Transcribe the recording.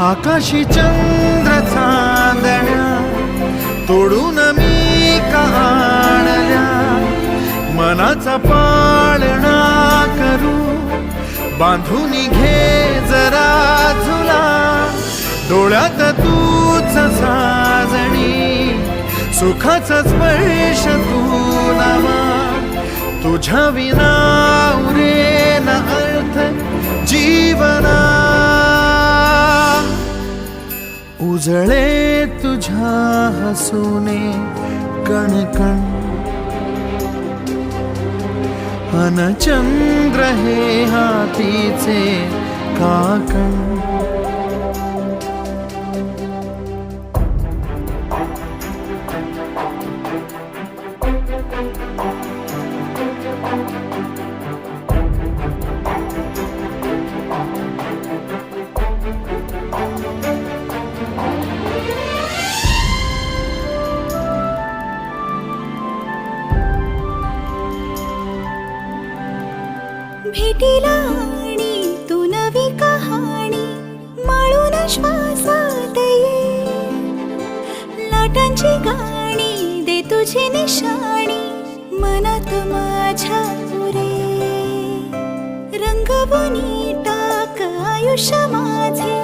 आकाशी चंद्र चांदण्या तोडून मी का आणल्या, मनाचा पाळणा करू बांधून घे जरा झुला, डोळ्यात तूच साजणी सुखाचा स्पर्श तू नावा, तुझ्या विना उरेन अर्थ जीवना, उजळे तुझ्या हसूने कणकण, अन चंद्र हे हातीचे काकण, भेटीला आणि तू नवी कहाणी माळून श्वासात ये, लाटांची गाणी दे तुझी निशाणी मनात माझ्या पुरे, रंगवून टाक आयुष्य माझे